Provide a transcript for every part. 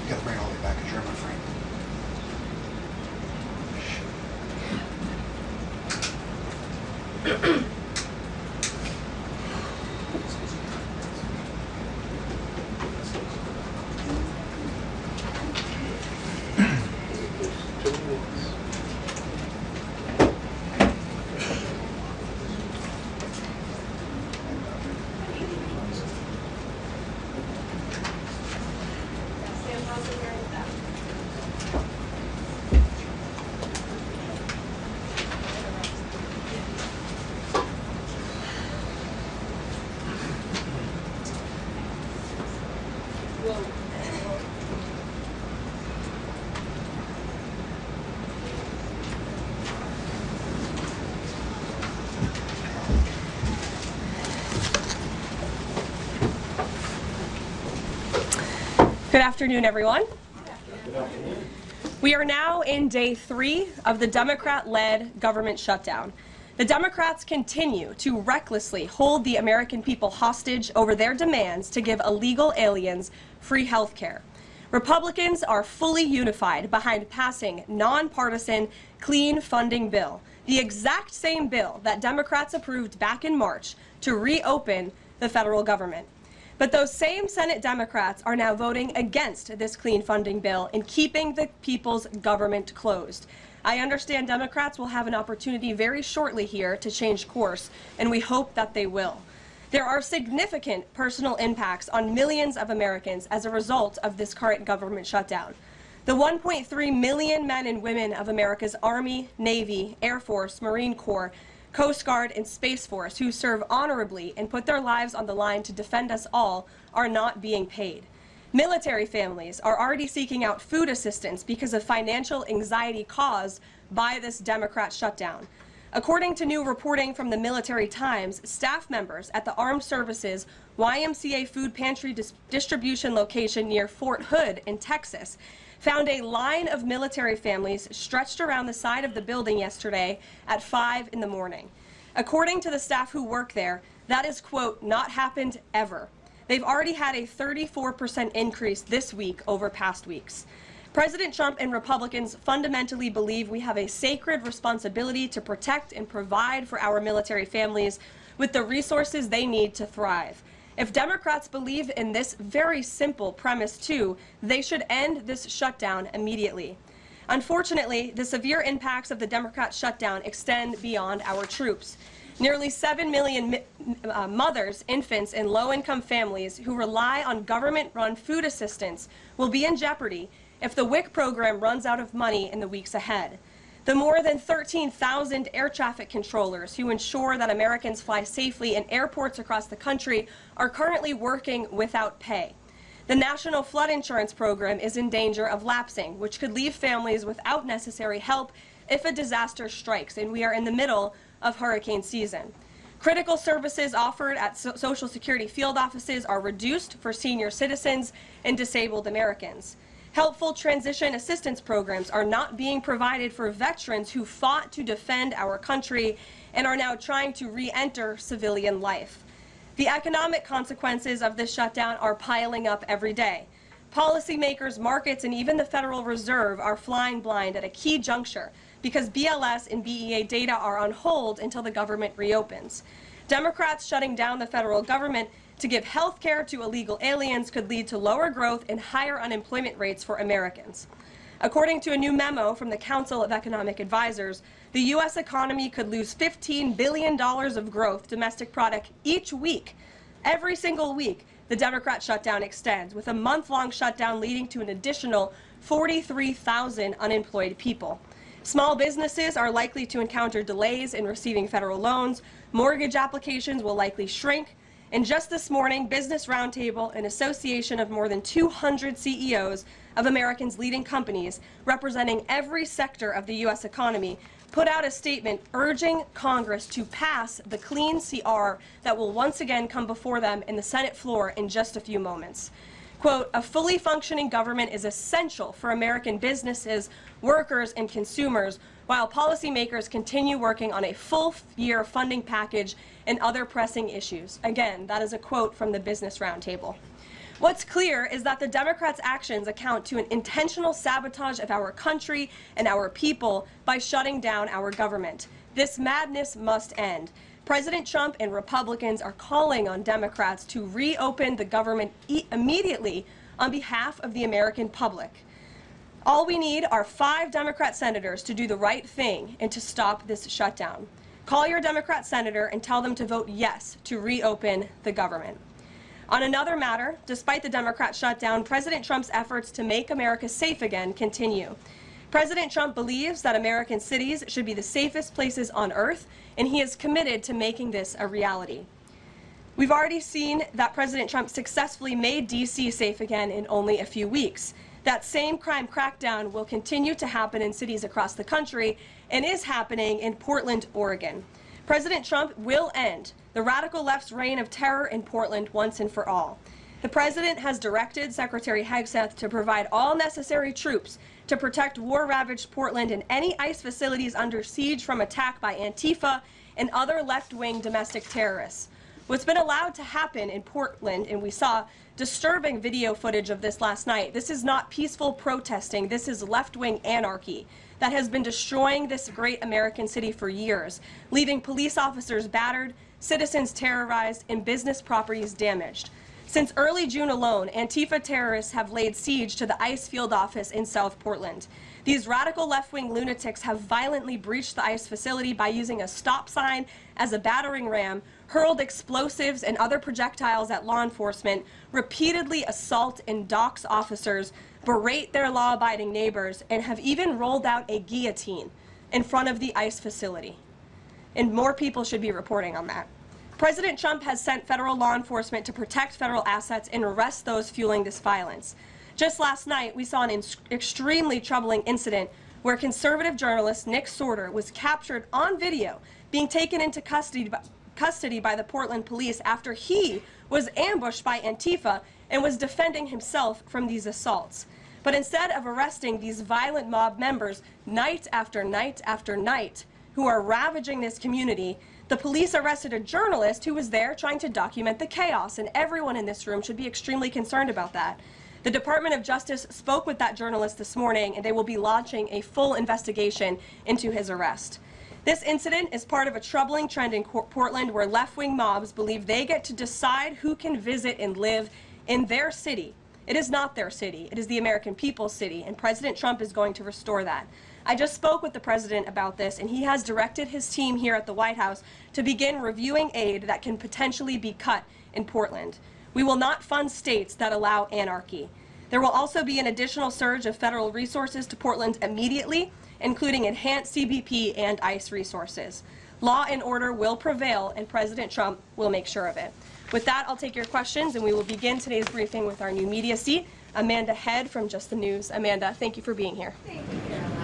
You gotta bring it all the way back because you're in my frame. Good afternoon, everyone. We are now in day 3 of the Democrat-led government shutdown. The Democrats continue to recklessly hold the American people hostage over their demands to give illegal aliens free health care. Republicans are fully unified behind passing nonpartisan clean funding bill, the exact same bill that Democrats approved back in March to reopen the federal government. But those same Senate Democrats are now voting against this clean funding bill and keeping the people's government closed. I understand Democrats will have an opportunity very shortly here to change course, and we hope that they will. There are significant personal impacts on millions of Americans as a result of this current government shutdown. The 1.3 million men and women of America's Army, Navy, Air Force, Marine Corps, Coast Guard, and Space Force who serve honorably and put their lives on the line to defend us all are not being paid. Military families are already seeking out food assistance because of financial anxiety caused by this Democrat shutdown. According to new reporting from the Military Times, staff members at the Armed Services YMCA food pantry distribution location near Fort Hood in Texas found a line of military families stretched around the side of the building yesterday at 5 in the morning. According to the staff who work there, that is, quote, not happened ever. They've already had a 34% increase this week over past weeks. President Trump and Republicans fundamentally believe we have a sacred responsibility to protect and provide for our military families with the resources they need to thrive. If Democrats believe in this very simple premise too, they should end this shutdown immediately. Unfortunately, the severe impacts of the Democrat shutdown extend beyond our troops. Nearly 7 million mothers, infants, and low-income families who rely on government-run food assistance will be in jeopardy if the WIC program runs out of money in the weeks ahead. The more than 13,000 air traffic controllers who ensure that Americans fly safely in airports across the country are currently working without pay. The National Flood Insurance Program is in danger of lapsing, which could leave families without necessary help if a disaster strikes, and we are in the middle of hurricane season. Critical services offered at Social Security field offices are reduced for senior citizens and disabled Americans. Helpful transition assistance programs are not being provided for veterans who fought to defend our country and are now trying to re-enter civilian life. The economic consequences of this shutdown are piling up every day. Policymakers, markets, and even the Federal Reserve are flying blind at a key juncture because BLS and BEA data are on hold until the government reopens. Democrats shutting down the federal government to give health care to illegal aliens could lead to lower growth and higher unemployment rates for Americans. According to a new memo from the Council of Economic Advisors, the U.S. economy could lose $15 billion of growth domestic product each week. Every single week, the Democrat shutdown extends, with a month-long shutdown leading to an additional 43,000 unemployed people. Small businesses are likely to encounter delays in receiving federal loans. Mortgage applications will likely shrink. And just this morning, Business Roundtable, an association of more than 200 CEOs of Americans' leading companies representing every sector of the U.S. economy, put out a statement urging Congress to pass the clean CR that will once again come before them in the Senate floor in just a few moments. Quote, "A fully functioning government is essential for American businesses, workers, and consumers, while policymakers continue working on a full-year funding package and other pressing issues." Again, that is a quote from the Business Roundtable. What's clear is that the Democrats' actions account to an intentional sabotage of our country and our people by shutting down our government. This madness must end. President Trump and Republicans are calling on Democrats to reopen the government immediately on behalf of the American public. All we need are 5 Democrat senators to do the right thing and to stop this shutdown. Call your Democrat senator and tell them to vote yes to reopen the government. On another matter, despite the Democrat shutdown, President Trump's efforts to make America safe again continue. President Trump believes that American cities should be the safest places on earth, and he is committed to making this a reality. We've already seen that President Trump successfully made D.C. safe again in only a few weeks. That same crime crackdown will continue to happen in cities across the country and is happening in Portland, Oregon. President Trump will end the radical left's reign of terror in Portland once and for all. The president has directed Secretary Hegseth to provide all necessary troops to protect war-ravaged Portland and any ICE facilities under siege from attack by Antifa and other left-wing domestic terrorists. What's been allowed to happen in Portland, and we saw disturbing video footage of this last night, this is not peaceful protesting, this is left-wing anarchy that has been destroying this great American city for years, leaving police officers battered, citizens terrorized, and business properties damaged. Since early June alone, Antifa terrorists have laid siege to the ICE field office in South Portland. These radical left-wing lunatics have violently breached the ICE facility by using a stop sign as a battering ram, hurled explosives and other projectiles at law enforcement, repeatedly assault and dox officers, berate their law-abiding neighbors, and have even rolled out a guillotine in front of the ICE facility. And more people should be reporting on that. President Trump has sent federal law enforcement to protect federal assets and arrest those fueling this violence. Just last night, we saw an extremely troubling incident where conservative journalist Nick Sorter was captured on video being taken into custody by the Portland police after he was ambushed by Antifa and was defending himself from these assaults. But instead of arresting these violent mob members night after night after night who are ravaging this community, the police arrested a journalist who was there trying to document the chaos, and everyone in this room should be extremely concerned about that. The Department of Justice spoke with that journalist this morning, and they will be launching a full investigation into his arrest. This incident is part of a troubling trend in Portland where left-wing mobs believe they get to decide who can visit and live in their city. It is not their city. It is the American people's city, and President Trump is going to restore that. I just spoke with the president about this, and he has directed his team here at the White House to begin reviewing aid that can potentially be cut in Portland. We will not fund states that allow anarchy. There will also be an additional surge of federal resources to Portland immediately, including enhanced CBP and ICE resources. Law and order will prevail, and President Trump will make sure of it. With that, I'll take your questions, and we will begin today's briefing with our new media seat, Amanda Head from Just the News. Amanda, thank you for being here. Thank you, Karoline.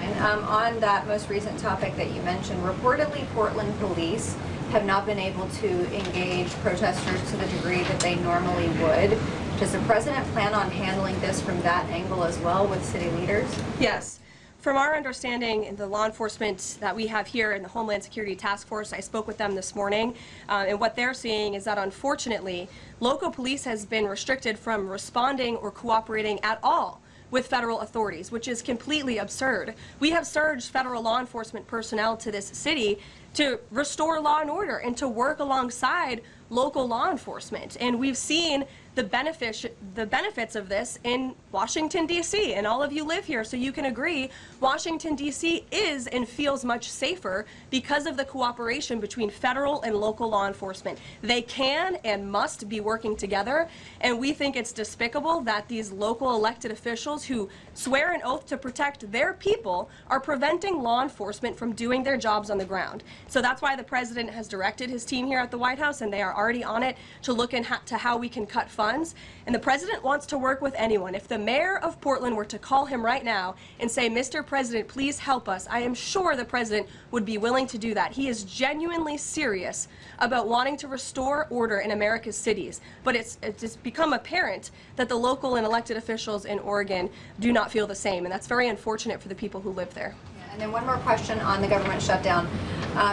On that most recent topic that you mentioned, reportedly Portland police have not been able to engage protesters to the degree that they normally would. Does the president plan on handling this from that angle as well with city leaders? Yes. From our understanding in the law enforcement that we have here in the Homeland Security Task Force, I spoke with them this morning, and what they're seeing is that unfortunately, local police has been restricted from responding or cooperating at all with federal authorities, which is completely absurd. We have surged federal law enforcement personnel to this city to restore law and order and to work alongside local law enforcement. And we've seen the benefits of this in Washington, D.C., and all of you live here, so you can agree Washington, D.C. is and feels much safer because of the cooperation between federal and local law enforcement. They can and must be working together, and we think it's despicable that these local elected officials who swear an oath to protect their people are preventing law enforcement from doing their jobs on the ground. So that's why the president has directed his team here at the White House, and they are already on it, to look into how we can cut funds funds, and the president wants to work with anyone. If the mayor of Portland were to call him right now and say, "Mr. President, please help us," I am sure the president would be willing to do that. He is genuinely serious about wanting to restore order in America's cities, but it's become apparent that the local and elected officials in Oregon do not feel the same, and that's very unfortunate for the people who live there. And then one more question on the government shutdown.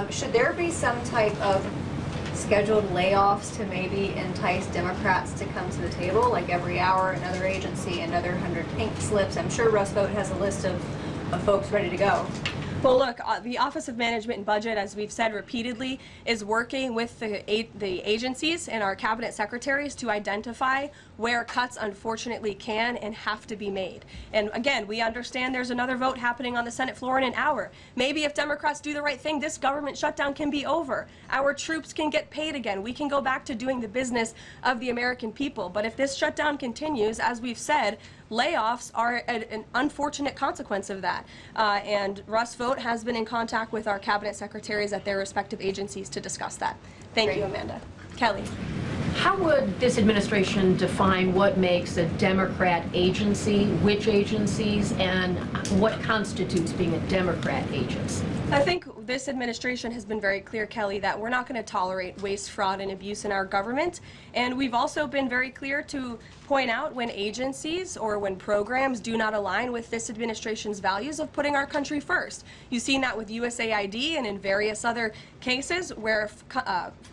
Should there be some type of scheduled layoffs to maybe entice Democrats to come to the table, like every hour another agency, another 100 pink slips? I'm sure Russ Vought has a list of folks ready to go. Well, look, the Office of Management and Budget, as we've said repeatedly, is working with the agencies and our cabinet secretaries to identify where cuts unfortunately can and have to be made. And again, we understand there's another vote happening on the Senate floor in an hour. Maybe if Democrats do the right thing, this government shutdown can be over. Our troops can get paid again. We can go back to doing the business of the American people. But if this shutdown continues, as we've said, layoffs are an unfortunate consequence of that. And Russ Vought has been in contact with our cabinet secretaries at their respective agencies to discuss that. Thank you, Amanda. Kelly. How would this administration define what makes a Democrat agency, which agencies, and what constitutes being a Democrat agency? I think this administration has been very clear, Kelly, that we're not going to tolerate waste, fraud, and abuse in our government. And we've also been very clear to point out when agencies or when programs do not align with this administration's values of putting our country first. You've seen that with USAID and in various other cases where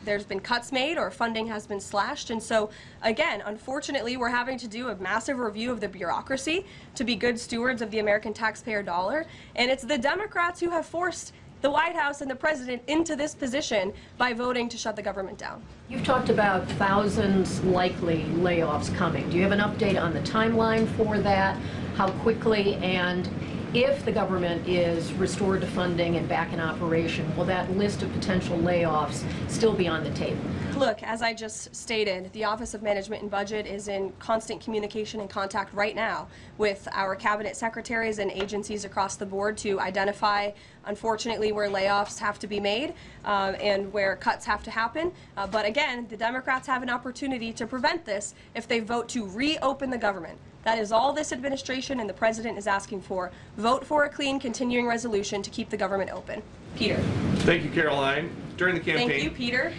there's been cuts made or funding has been slashed. And so, again, unfortunately, we're having to do a massive review of the bureaucracy to be good stewards of the American taxpayer dollar. And it's the Democrats who have forced the White House and the president into this position by voting to shut the government down. You've talked about thousands likely layoffs coming. Do you have an update on the timeline for that? How quickly? And if the government is restored to funding and back in operation, will that list of potential layoffs still be on the table? Look, as I just stated, the Office of Management and Budget is in constant communication and contact right now with our cabinet secretaries and agencies across the board to identify, unfortunately, where layoffs have to be made and where cuts have to happen. But again, the Democrats have an opportunity to prevent this if they vote to reopen the government. That is all this administration and the president is asking for. Vote for a clean, continuing resolution to keep the government open. Peter. Thank you, Karoline. During the campaign... Thank you, Peter.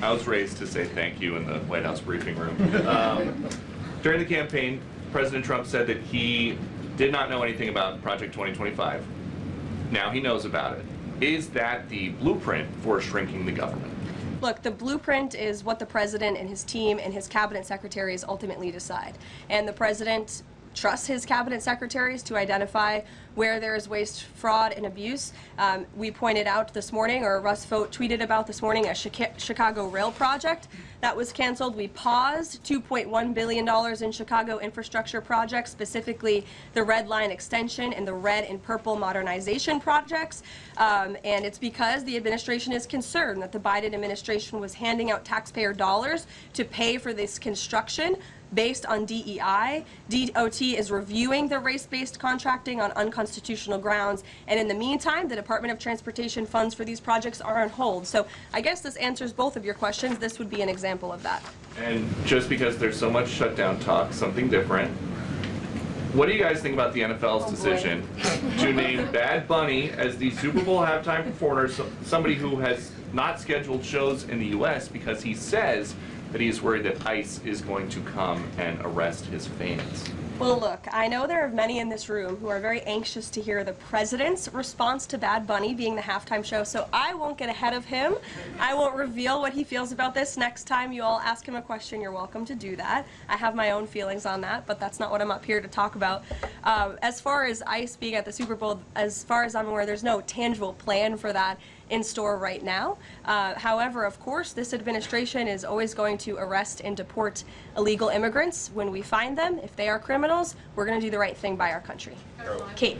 I was raised to say thank you in the White House briefing room. During the campaign, President Trump said that he did not know anything about Project 2025. Now he knows about it. Is that the blueprint for shrinking the government? Look, the blueprint is what the president and his team and his cabinet secretaries ultimately decide. And the president trusts his cabinet secretaries to identify where there is waste, fraud, and abuse. We pointed out this morning, or Russ Vought tweeted about this morning, a Chicago rail project that was canceled. We paused $2.1 billion in Chicago infrastructure projects, specifically the Red Line extension and the red and purple modernization projects. And it's because the administration is concerned that the Biden administration was handing out taxpayer dollars to pay for this construction based on DEI. DOT is reviewing the race-based contracting on unconstitutional grounds, and in the meantime, the Department of Transportation funds for these projects are on hold. So I guess this answers both of your questions. This would be an example of that. And just because there's so much shutdown talk, something different. What do you guys think about the NFL's decision to name Bad Bunny as the Super Bowl halftime performer, somebody who has not scheduled shows in the U.S. because he says that he is worried that ICE is going to come and arrest his fans? Well, look, I know there are many in this room who are very anxious to hear the president's response to Bad Bunny being the halftime show, so I won't get ahead of him. I won't reveal what he feels about this. Next time you all ask him a question, you're welcome to do that. I have my own feelings on that, but that's not what I'm up here to talk about. As far as ICE being at the Super Bowl, as far as I'm aware, there's no tangible plan for that in store right now. However, of course, this administration is always going to arrest and deport illegal immigrants when we find them. If they are criminals, we're going to do the right thing by our country. Kate.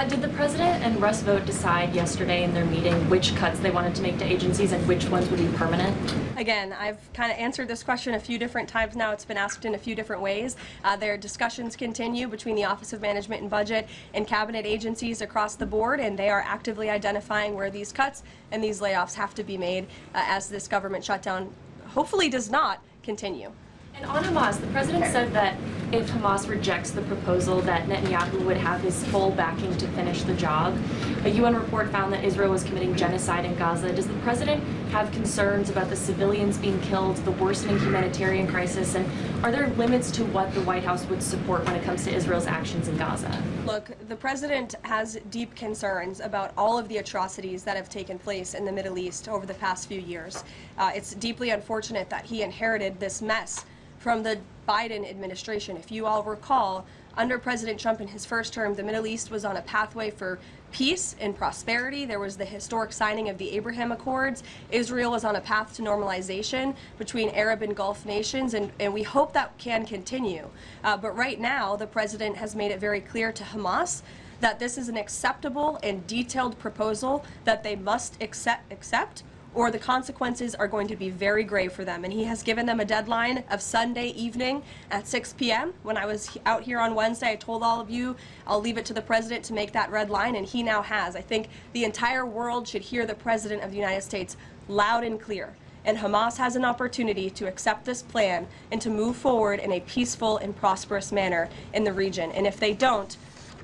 Did the president and Russ Vought decide yesterday in their meeting which cuts they wanted to make to agencies and which ones would be permanent? Again, I've kind of answered this question a few different times now. It's been asked in a few different ways. Their discussions continue between the Office of Management and Budget and cabinet agencies across the board, and they are actively identifying where these cuts and these layoffs have to be made as this government shutdown hopefully does not continue. And on Hamas, the president said that if Hamas rejects the proposal, that Netanyahu would have his full backing to finish the job. A UN report found that Israel was committing genocide in Gaza. Does the president have concerns about the civilians being killed, the worsening humanitarian crisis, and are there limits to what the White House would support when it comes to Israel's actions in Gaza? Look, the president has deep concerns about all of the atrocities that have taken place in the Middle East over the past few years. It's deeply unfortunate that he inherited this mess from the Biden administration. If you all recall, under President Trump in his first term, the Middle East was on a pathway for peace and prosperity. There was the historic signing of the Abraham Accords. Israel was on a path to normalization between Arab and Gulf nations, and we hope that can continue. But right now, the president has made it very clear to Hamas that this is an acceptable and detailed proposal that they must accept, or the consequences are going to be very grave for them. And he has given them a deadline of Sunday evening at 6 p.m. When I was out here on Wednesday, I told all of you, I'll leave it to the president to make that red line, and he now has. I think the entire world should hear the president of the United States loud and clear. And Hamas has an opportunity to accept this plan and to move forward in a peaceful and prosperous manner in the region. And if they don't,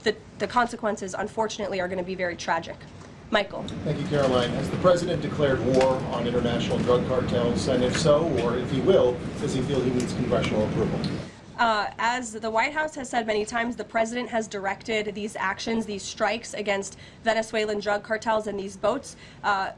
the consequences, unfortunately, are going to be very tragic. Michael. Thank you, Caroline. Has the president declared war on international drug cartels? And if so, or if he will, does he feel he needs congressional approval? As the White House has said many times, the president has directed these actions, these strikes against Venezuelan drug cartels and these boats,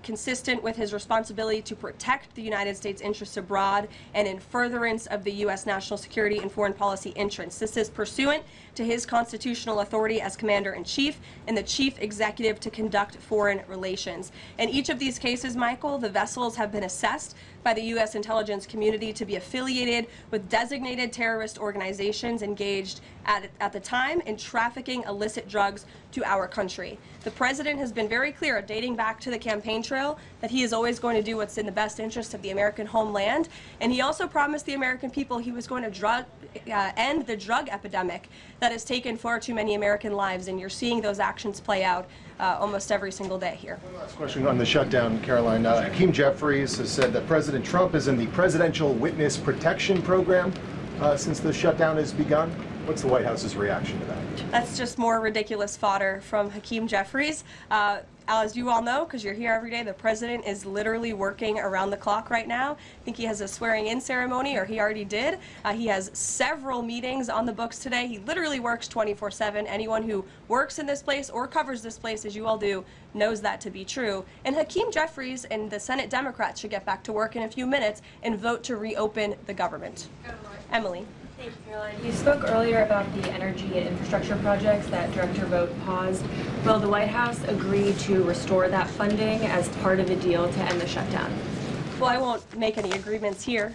consistent with his responsibility to protect the United States interests abroad and in furtherance of the U.S. national security and foreign policy interests. This is pursuant to his constitutional authority as Commander-in-Chief and the Chief Executive to conduct foreign relations. In each of these cases, Michael, the vessels have been assessed by the U.S. intelligence community to be affiliated with designated terrorist organizations engaged at the time in trafficking illicit drugs to our country. The president has been very clear, dating back to the campaign trail, that he is always going to do what's in the best interest of the American homeland. And he also promised the American people he was going to end the drug epidemic that has taken far too many American lives. And you're seeing those actions play out almost every single day here. Last question on the shutdown, Caroline. Hakeem Jeffries has said that President Trump is in the Presidential Witness Protection Program since the shutdown has begun. What's the White House's reaction to that? That's just more ridiculous fodder from Hakeem Jeffries. As you all know, because you're here every day, the president is literally working around the clock right now. I think he has a swearing-in ceremony, or he already did. He has several meetings on the books today. He literally works 24/7. Anyone who works in this place or covers this place, as you all do, knows that to be true. And Hakeem Jeffries and the Senate Democrats should get back to work in a few minutes and vote to reopen the government. Emily. Thank you, Caroline. You spoke earlier about the energy and infrastructure projects that Director Vogt paused. Will the White House agree to restore that funding as part of a deal to end the shutdown? Well, I won't make any agreements here.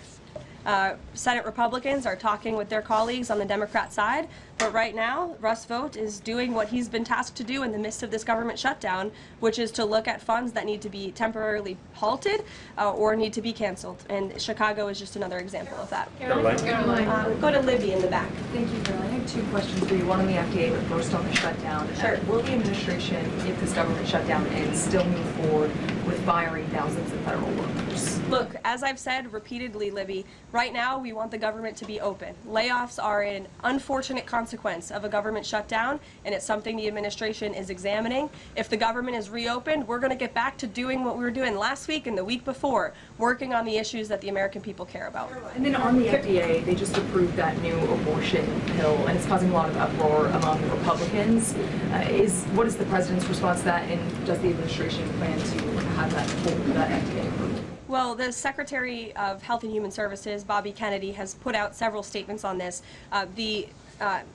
Senate Republicans are talking with their colleagues on the Democrat side, but right now, Russ Vought is doing what he's been tasked to do in the midst of this government shutdown, which is to look at funds that need to be temporarily halted or need to be canceled. And Chicago is just another example of that. Caroline. Go to Libby in the back. Thank you, Caroline. I have two questions for you. One on the FDA, but first on the shutdown. Sure. Will the administration, if this government shutdown ends, still move forward with firing thousands of federal workers? Look, as I've said repeatedly, Libby, right now we want the government to be open. Layoffs are an unfortunate consequence of a government shutdown, and it's something the administration is examining. If the government is reopened, we're going to get back to doing what we were doing last week and the week before, working on the issues that the American people care about. And then on the FDA, they just approved that new abortion pill, and it's causing a lot of uproar among Republicans. What is the president's response to that, and does the administration plan to have that FDA approved? Well, the Secretary of Health and Human Services, Bobby Kennedy, has put out several statements on this. The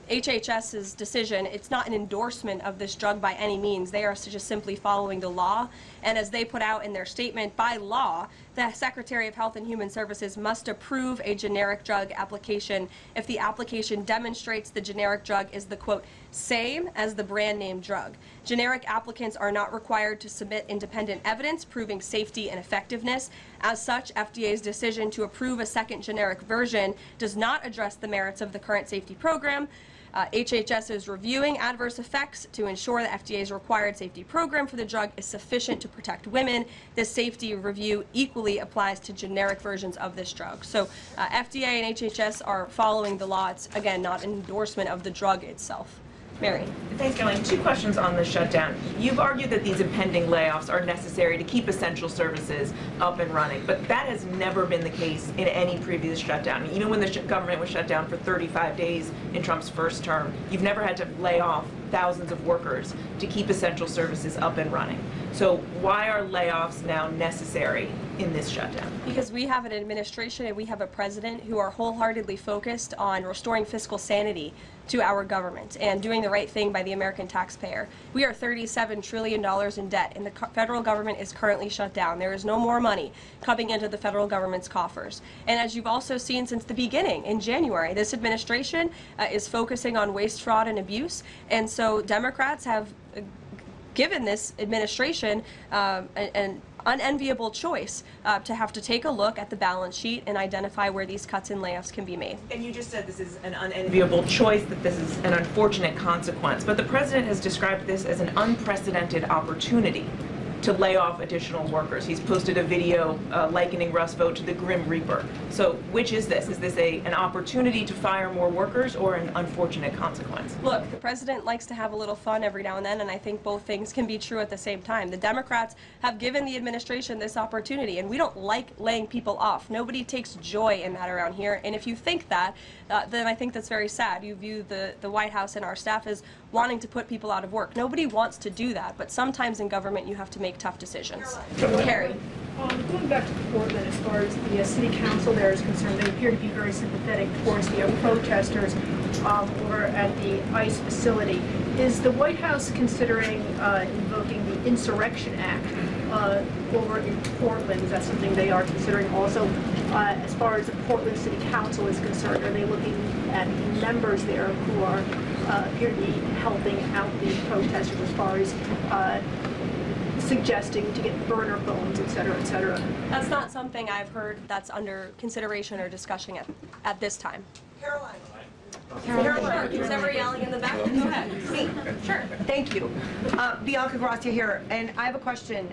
HHS's decision, it's not an endorsement of this drug by any means. They are just simply following the law. And as they put out in their statement, by law, the Secretary of Health and Human Services must approve a generic drug application if the application demonstrates the generic drug is the, quote, same as the brand name drug. Generic applicants are not required to submit independent evidence proving safety and effectiveness. As such, FDA's decision to approve a second generic version does not address the merits of the current safety program. HHS is reviewing adverse effects to ensure that FDA's required safety program for the drug is sufficient to protect women. This safety review equally applies to generic versions of this drug. So FDA and HHS are following the law. It's, again, not an endorsement of the drug itself. Mary. Thanks, Karoline. 2 questions on the shutdown. You've argued that these impending layoffs are necessary to keep essential services up and running, but that has never been the case in any previous shutdown. Even when the government was shut down for 35 days in Trump's first term, you've never had to lay off thousands of workers to keep essential services up and running. So why are layoffs now necessary in this shutdown? Because we have an administration and we have a president who are wholeheartedly focused on restoring fiscal sanity to our government and doing the right thing by the American taxpayer. We are $37 trillion in debt, and the federal government is currently shut down. There is no more money coming into the federal government's coffers. And as you've also seen since the beginning, in January, this administration is focusing on waste, fraud, and abuse. And so Democrats have given this administration an unenviable choice to have to take a look at the balance sheet and identify where these cuts and layoffs can be made. And you just said this is an unenviable choice, that this is an unfortunate consequence, but the president has described this as an unprecedented opportunity to lay off additional workers. He's posted a video likening Rust Vote to the Grim Reaper. So which is this? Is this an opportunity to fire more workers or an unfortunate consequence? Look, the president likes to have a little fun every now and then, and I think both things can be true at the same time. The Democrats have given the administration this opportunity, and we don't like laying people off. Nobody takes joy in that around here, and if you think that, then I think that's very sad. You view the White House and our staff as wanting to put people out of work. Nobody wants to do that, but sometimes in government you have to make tough decisions. Carrie. Going back to Portland, as far as the city council there is concerned, they appear to be very sympathetic towards the protesters over at the ICE facility. Is the White House considering invoking the Insurrection Act over in Portland? Is that something they are considering also? As far as the Portland City Council is concerned, are they looking at members there who are appear to be helping out the protesters as far as suggesting to get burner phones, et cetera, et cetera? That's not something I've heard that's under consideration or discussion at this time. Karoline. Caroline, is ever yelling in the back? Go ahead. Me? Sure. Thank you. Bianca Gracia here, and I have a question.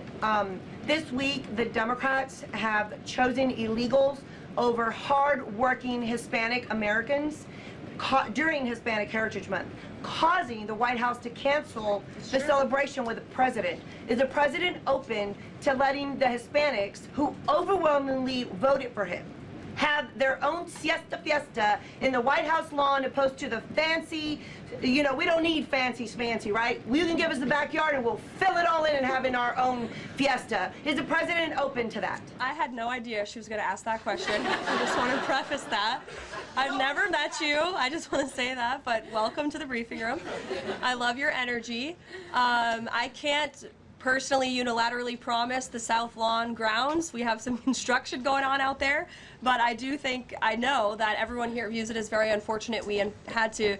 This week, the Democrats have chosen illegals over hard-working Hispanic Americans during Hispanic Heritage Month, causing the White House to cancel the celebration with the president. Is the president open to letting the Hispanics, who overwhelmingly voted for him, have their own siesta fiesta in the White House lawn opposed to the fancy, we don't need fancy, right? You can give us the backyard and we'll fill it all in and have in our own fiesta. Is the president open to that? I had no idea she was going to ask that question. I just want to preface that. I've never met you. I just want to say that, but welcome to the briefing room. I love your energy. I can't personally unilaterally promise the South Lawn grounds. We have some construction going on out there, but I know that everyone here views it as very unfortunate we had to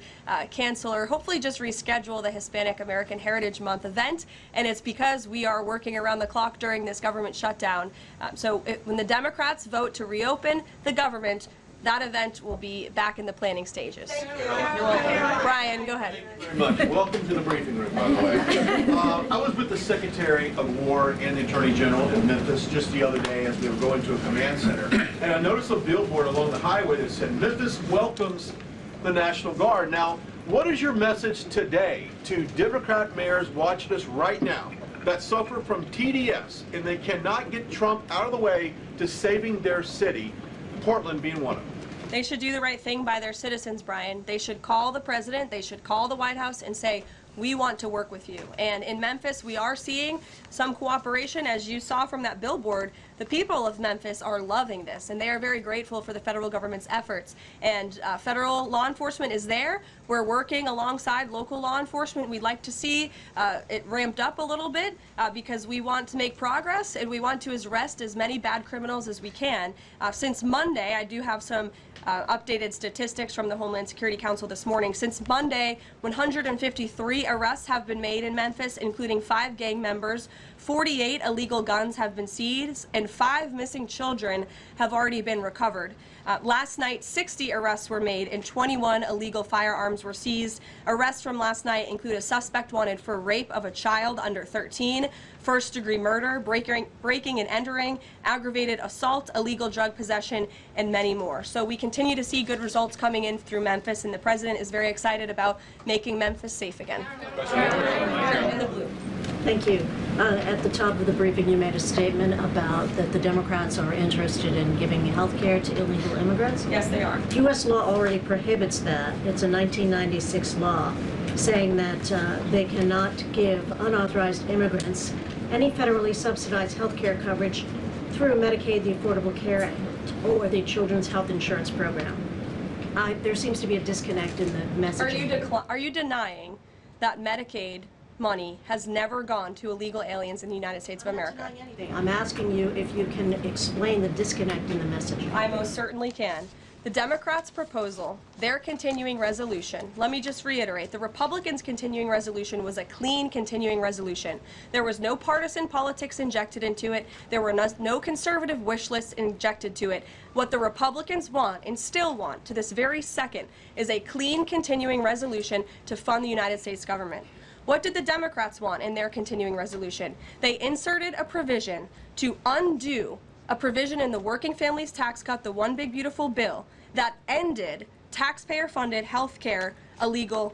cancel or hopefully just reschedule the Hispanic American Heritage Month event, and it's because we are working around the clock during this government shutdown. When the Democrats vote to reopen the government, that event will be back in the planning stages. Thank you. Brian, go ahead. Very much. Welcome to the briefing room, by the way. I was with the Secretary of War and the Attorney General in Memphis just the other day as we were going to a command center, and I noticed a billboard along the highway that said, "Memphis welcomes the National Guard." Now, what is your message today to Democrat mayors watching us right now that suffer from TDS and they cannot get Trump out of the way to saving their city, Portland being one of them? They should do the right thing by their citizens, Brian. They should call the president, they should call the White House and say, we want to work with you. And in Memphis, we are seeing some cooperation, as you saw from that billboard. The people of Memphis are loving this, and they are very grateful for the federal government's efforts. And federal law enforcement is there. We're working alongside local law enforcement. We'd like to see it ramped up a little bit because we want to make progress, and we want to arrest as many bad criminals as we can. Since Monday, I do have some updated statistics from the Homeland Security Council this morning. Since Monday, 153 arrests have been made in Memphis, including 5 gang members. 48 illegal guns have been seized, and 5 missing children have already been recovered. Last night, 60 arrests were made and 21 illegal firearms were seized. Arrests from last night include a suspect wanted for rape of a child under 13, first-degree murder, breaking and entering, aggravated assault, illegal drug possession, and many more. So we continue to see good results coming in through Memphis, and the president is very excited about making Memphis safe again. In the blue. Thank you. At the top of the briefing, you made a statement about that the Democrats are interested in giving health care to illegal immigrants. Yes, they are. U.S. law already prohibits that. It's a 1996 law saying that they cannot give unauthorized immigrants any federally subsidized health care coverage through Medicaid, the Affordable Care Act, or the Children's Health Insurance Program. There seems to be a disconnect in the messaging. Are you denying that Medicaid money has never gone to illegal aliens in the United States of America? I'm asking you if you can explain the disconnect in the messaging. I most certainly can. The Democrats' proposal, their continuing resolution, let me just reiterate, the Republicans' continuing resolution was a clean continuing resolution. There was no partisan politics injected into it. There were no conservative wish lists injected to it. What the Republicans want, and still want to this very second, is a clean continuing resolution to fund the United States government. What did the Democrats want in their continuing resolution? They inserted a provision to undo a provision in the Working Families Tax Cut, the One Big Beautiful Bill, that ended taxpayer-funded health care illegal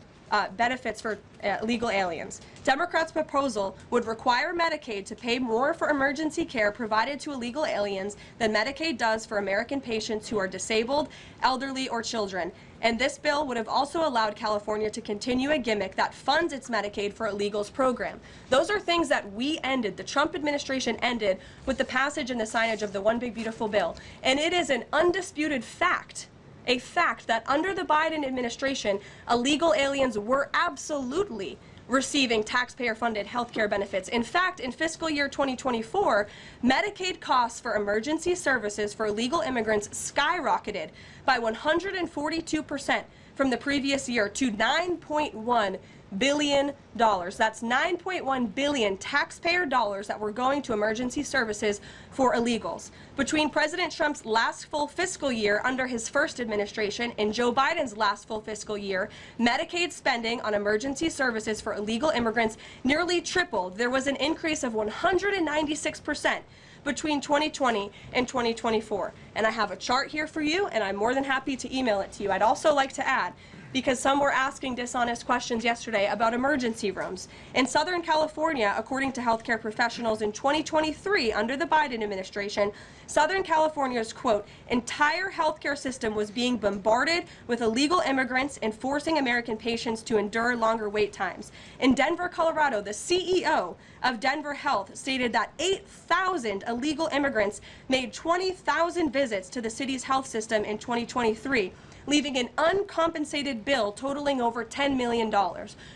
benefits for illegal aliens. Democrats' proposal would require Medicaid to pay more for emergency care provided to illegal aliens than Medicaid does for American patients who are disabled, elderly, or children. And this bill would have also allowed California to continue a gimmick that funds its Medicaid for illegals program. Those are things that we ended, the Trump administration ended, with the passage and the signage of the One Big Beautiful Bill. And it is an undisputed fact, a fact that under the Biden administration, illegal aliens were absolutely receiving taxpayer-funded health care benefits. In fact, in fiscal year 2024, Medicaid costs for emergency services for illegal immigrants skyrocketed by 142% from the previous year to $9.1 billion. That's $9.1 billion taxpayer dollars that were going to emergency services for illegals. Between President Trump's last full fiscal year under his first administration and Joe Biden's last full fiscal year, Medicaid spending on emergency services for illegal immigrants nearly tripled. There was an increase of 196% between 2020 and 2024. And I have a chart here for you, and I'm more than happy to email it to you. I'd also like to add, because some were asking dishonest questions yesterday about emergency rooms. In Southern California, according to healthcare professionals in 2023, under the Biden administration, Southern California's, quote, entire healthcare system was being bombarded with illegal immigrants and forcing American patients to endure longer wait times. In Denver, Colorado, the CEO of Denver Health stated that 8,000 illegal immigrants made 20,000 visits to the city's health system in 2023. Leaving an uncompensated bill totaling over $10 million.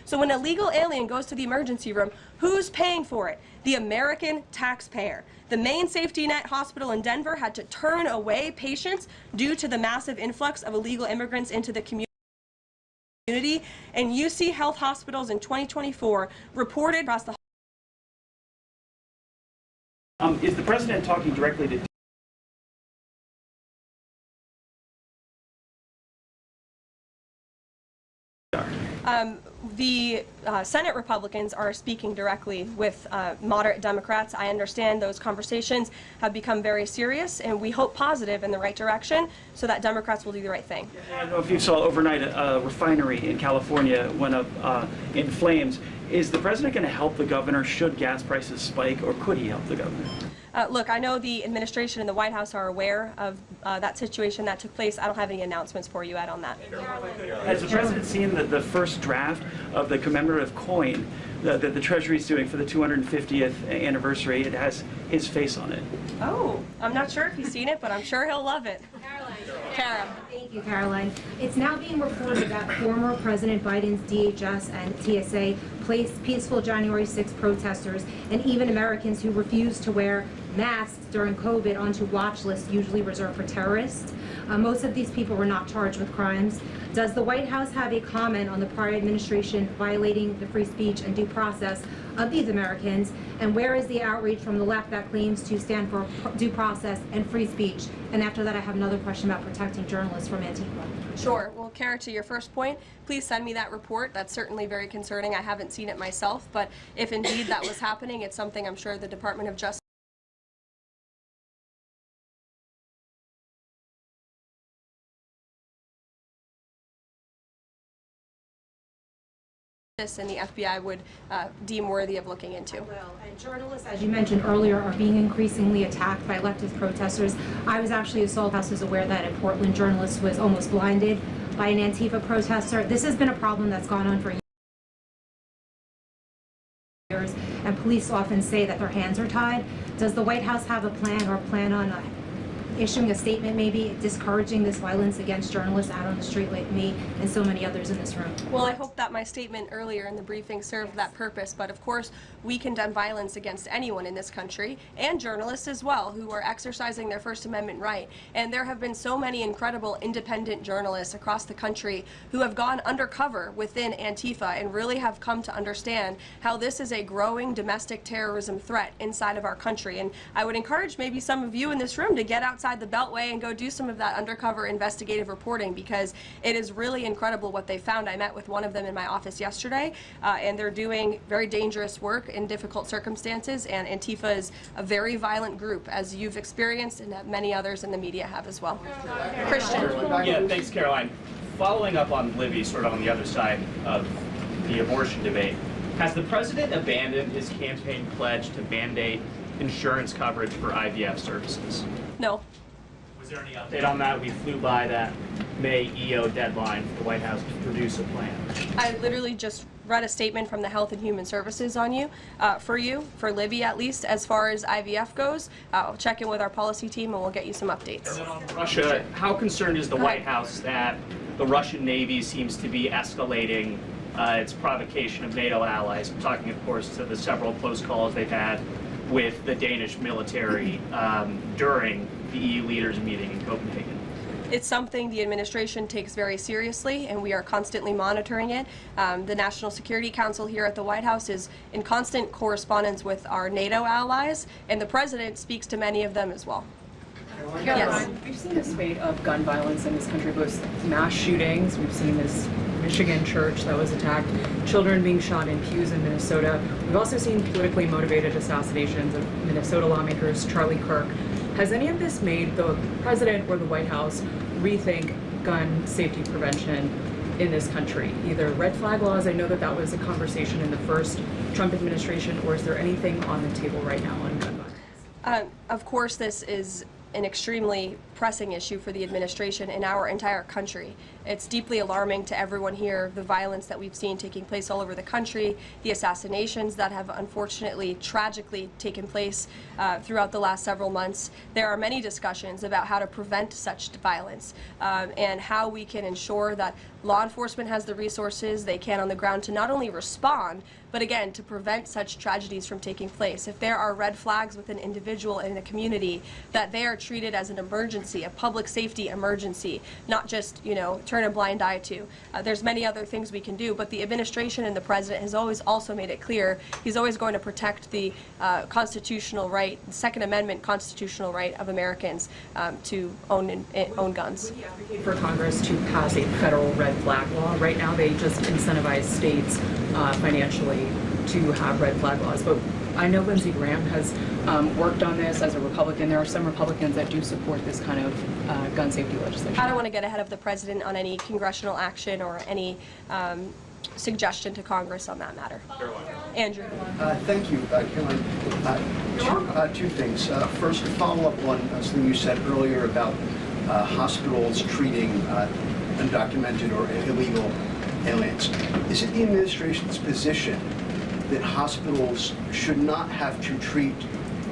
So when an illegal alien goes to the emergency room, who's paying for it? The American taxpayer. The Maine Safety Net Hospital in Denver had to turn away patients due to the massive influx of illegal immigrants into the community. And UC Health Hospitals in 2024 reported across the Is the president talking directly to the Senate Republicans are speaking directly with moderate Democrats. I understand those conversations have become very serious, and we hope positive in the right direction so that Democrats will do the right thing. I don't know if you saw overnight a refinery in California went up in flames. Is the president going to help the governor should gas prices spike, or could he help the governor? Look, I know the administration and the White House are aware of that situation that took place. I don't have any announcements for you yet on that. Has the president seen the first draft of the commemorative coin that the Treasury is doing for the 250th anniversary? It has his face on it. Oh, I'm not sure if he's seen it, but I'm sure he'll love it. Kara. Thank you, Caroline. It's now being reported that former President Biden's DHS and TSA placed peaceful January 6 protesters and even Americans who refused to wear masks during COVID onto watch lists usually reserved for terrorists. Most of these people were not charged with crimes. Does the White House have a comment on the prior administration violating the free speech and due process of these Americans? And where is the outreach from the left that claims to stand for due process and free speech? And after that, I have another question about protecting journalists from Antifa. Sure. Well, Kara, to your first point, please send me that report. That's certainly very concerning. I haven't seen it myself, but if indeed that was happening, it's something I'm sure the Department of Justice and the FBI would deem worthy of looking into. Well, and journalists, as you mentioned earlier, are being increasingly attacked by leftist protesters. I was actually assaulted. House is aware that a Portland journalist was almost blinded by an Antifa protester. This has been a problem that's gone on for years, and police often say that their hands are tied. Does the White House have a plan or plan on issuing a statement, maybe discouraging this violence against journalists out on the street like me and so many others in this room? Well, I hope that my statement earlier in the briefing served that purpose, but of course we condemn violence against anyone in this country, and journalists as well, who are exercising their First Amendment right. And there have been so many incredible independent journalists across the country who have gone undercover within Antifa and really have come to understand how this is a growing domestic terrorism threat inside of our country. And I would encourage maybe some of you in this room to get outside the Beltway and go do some of that undercover investigative reporting, because it is really incredible what they found. I met with one of them in my office yesterday, and they're doing very dangerous work in difficult circumstances, and Antifa is a very violent group, as you've experienced and that many others in the media have as well. Christian. Yeah, thanks, Caroline. Following up on Livy, sort of on the other side of the abortion debate, has the president abandoned his campaign pledge to mandate insurance coverage for IVF services? No. Was there any update on that? We flew by that May EO deadline for the White House to produce a plan. I literally just read a statement from the Health and Human Services on you, for Libby at least, as far as IVF goes. I'll check in with our policy team and we'll get you some updates. And then on Russia, how concerned is the White House that the Russian Navy seems to be escalating its provocation of NATO allies? I'm talking, of course, to the several close calls they've had with the Danish military during the EU leaders meeting in Copenhagen. It's something the administration takes very seriously, and we are constantly monitoring it. The National Security Council here at the White House is in constant correspondence with our NATO allies, and the president speaks to many of them as well. Yes. We've seen a spate of gun violence in this country, both mass shootings. We've seen this Michigan church that was attacked, children being shot in pews in Minnesota. We've also seen politically motivated assassinations of Minnesota lawmakers, Charlie Kirk. Has any of this made the president or the White House rethink gun safety prevention in this country? Either red flag laws, I know that that was a conversation in the first Trump administration, or is there anything on the table right now on gun violence? Of course, this is an extremely pressing issue for the administration in our entire country. It's deeply alarming to everyone here, the violence that we've seen taking place all over the country, the assassinations that have unfortunately, tragically taken place throughout the last several months. There are many discussions about how to prevent such violence and how we can ensure that law enforcement has the resources they can on the ground to not only respond, but again, to prevent such tragedies from taking place. If there are red flags with an individual in a community, that they are treated as an emergency, a public safety emergency, not just, turn a blind eye to. There's many other things we can do, but the administration and the president has always also made it clear he's always going to protect the constitutional right, the Second Amendment constitutional right of Americans to own guns. Would you advocate for Congress to pass a federal red flag law? Right now, they just incentivize states financially to have red flag laws, but I know Lindsey Graham has worked on this as a Republican. There are some Republicans that do support this kind of gun safety legislation. I don't want to get ahead of the president on any congressional action or any suggestion to Congress on that matter. Andrew. Thank you, Caroline. Two things. First, to follow up on something you said earlier about hospitals treating undocumented or illegal aliens. Is it the administration's position that hospitals should not have to treat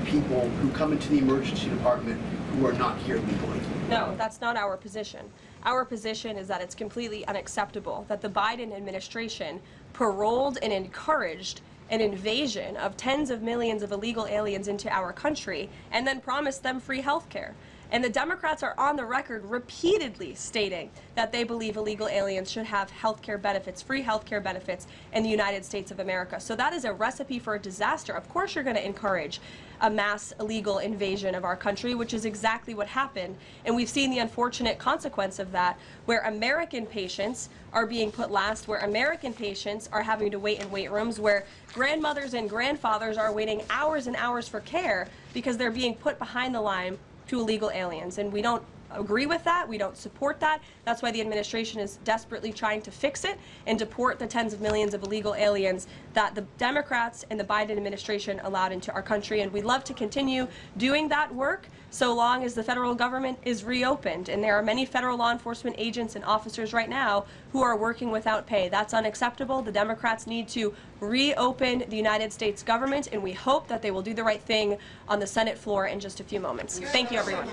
people who come into the emergency department who are not here legally? No, that's not our position. Our position is that it's completely unacceptable that the Biden administration paroled and encouraged an invasion of tens of millions of illegal aliens into our country and then promised them free health care. And the Democrats are on the record repeatedly stating that they believe illegal aliens should have health care benefits, free health care benefits in the United States of America. So that is a recipe for a disaster. Of course you're going to encourage a mass illegal invasion of our country, which is exactly what happened. And we've seen the unfortunate consequence of that, where American patients are being put last, where American patients are having to wait in wait rooms, where grandmothers and grandfathers are waiting hours and hours for care because they're being put behind the line to illegal aliens. And we don't agree with that. We don't support that. That's why the administration is desperately trying to fix it and deport the tens of millions of illegal aliens that the Democrats and the Biden administration allowed into our country. And we'd love to continue doing that work so long as the federal government is reopened. And there are many federal law enforcement agents and officers right now who are working without pay. That's unacceptable. The Democrats need to reopen the United States government, and we hope that they will do the right thing on the Senate floor in just a few moments. Thank you, everyone.